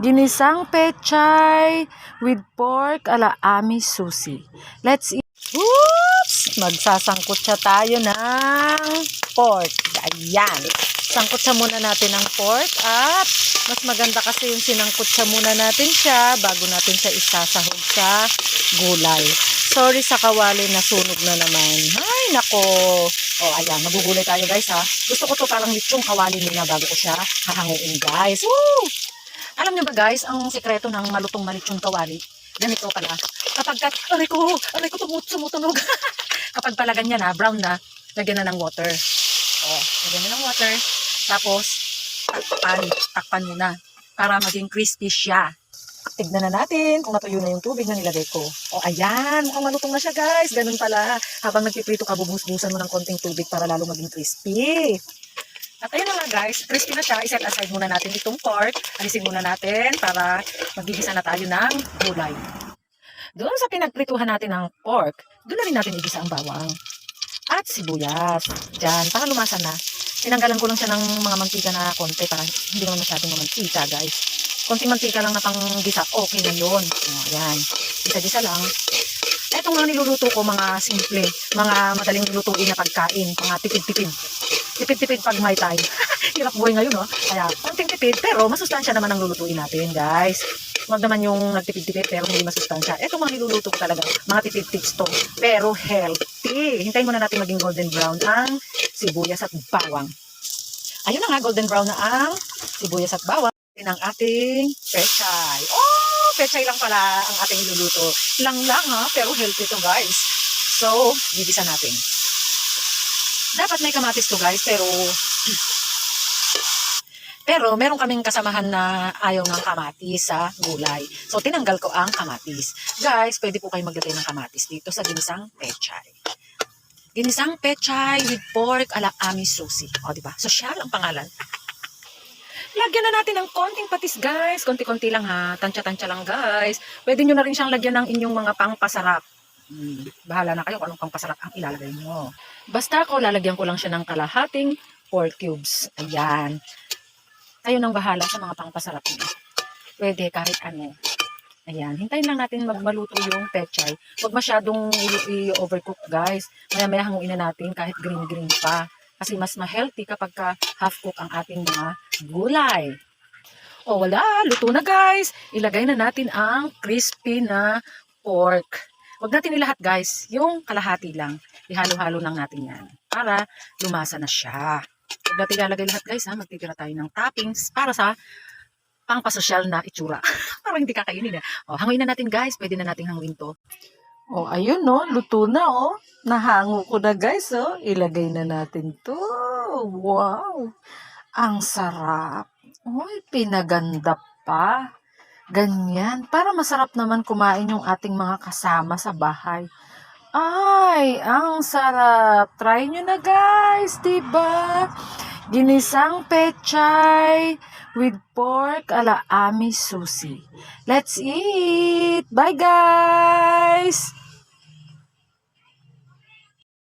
Ginisang pechay with pork ala Ami Susi. Let's eat. Oops! Magsasangkot siya tayo ng pork. Ayan. Sangkot siya muna natin ng pork at mas maganda kasi yung sinangkot siya muna natin siya bago natin siya isasahog sa gulay. Sorry sa kawali na sunog na naman. Ay, nako. O, ayan. Nagugulay tayo guys ha. Gusto ko to parang litsong kawali nila bago ko siya hahanguin guys. Woo! Alam nyo ba guys, ang sekreto ng malutong malitsong kawali, ganito pala. Kapag, aray ko sumutunog. Kapag pala ganyan na, brown na, lagyan na ng water. O, lagyan na ng water. Tapos, takpan muna para maging crispy siya. Tignan na natin kung natuyo na yung tubig na nilagay ko. O, ayan, mukhang malutong na siya guys. Ganun pala. Habang nagpiprito ka, bubuhos-buhusan mo ng konting tubig para lalo maging crispy. At ayun na nga guys, crispy na siya. I-set aside muna natin itong pork. Alisin muna natin para magigisa na tayo ng gulay. Doon sa pinagprituhan natin ng pork, doon na rin natin igisa ang bawang. At sibuyas. Diyan, para lumasan na. Tinanggalan ko lang siya ng mga mantika na konti para hindi naman masyadong mantika guys. Konting mantika lang na panggisa, okay na yun. O, ayan. Gisa-gisa lang. Itong mga niluluto ko, mga simple, mga madaling lutuin na pagkain, mga tipid-tipid. Tipid-tipid pag may time. Hirap buhay ngayon, no? Kaya, konting tipid, pero masustansya naman ang lulutuin natin, guys. Huwag naman yung nagtipid-tipid, pero hindi masustansya. Itong mga niluluto ko talaga, mga tipid-tips to, pero healthy. Hintayin muna natin maging golden brown ang sibuyas at bawang. Ayun na nga, golden brown na ang sibuyas at bawang. Ng ating pechay. Oh, pechay lang pala ang ating niluluto. Lang ha, pero healthy to guys. So, gigisa natin. Dapat may kamatis to guys, pero meron kaming kasamahan na ayaw ng kamatis sa gulay. So, tinanggal ko ang kamatis. Guys, pwede po kayo maglagay ng kamatis dito sa ginisang pechay. Ginisang pechay with pork ala Ami Susi. O, diba? Social ang pangalan. Lagyan na natin ng konting patis guys. Konti-konti lang ha. Tansya-tansya lang guys. Pwede nyo na rin siyang lagyan ng inyong mga pangpasarap. Bahala na kayo kung anong pangpasarap ang ilalagay nyo. Basta ako, lalagyan ko lang siya ng kalahating pork cubes. Ayan. Kayo nang bahala sa mga pangpasarap nyo. Pwede kahit ano. Ayan. Hintayin lang natin magmaluto yung pechay. Huwag masyadong i-overcook guys. Maya-maya hanguin na natin kahit green-green pa. Kasi mas ma-healthy kapag half-cook ang ating mga gulay. O wala, luto na guys. Ilagay na natin ang crispy na pork. Huwag natin ilahat guys, yung kalahati lang. Ihalo-halo lang natin yan para lumasa na siya. Huwag natin ilalagay lahat guys ha, magtitira tayo ng toppings para sa pangpasosyal na itsura. Parang hindi kakainin eh. O, hanguin na natin guys, pwede na natin hanguin to. O, ayun no, luto na oh. Nahango ko na guys oh. Ilagay na natin to. Wow! Ang sarap. Uy, pinaganda pa. Ganyan. Para masarap naman kumain yung ating mga kasama sa bahay. Ay, ang sarap. Try nyo na guys, diba? Ginisang pechay with pork ala Ami Susi. Let's eat! Bye guys!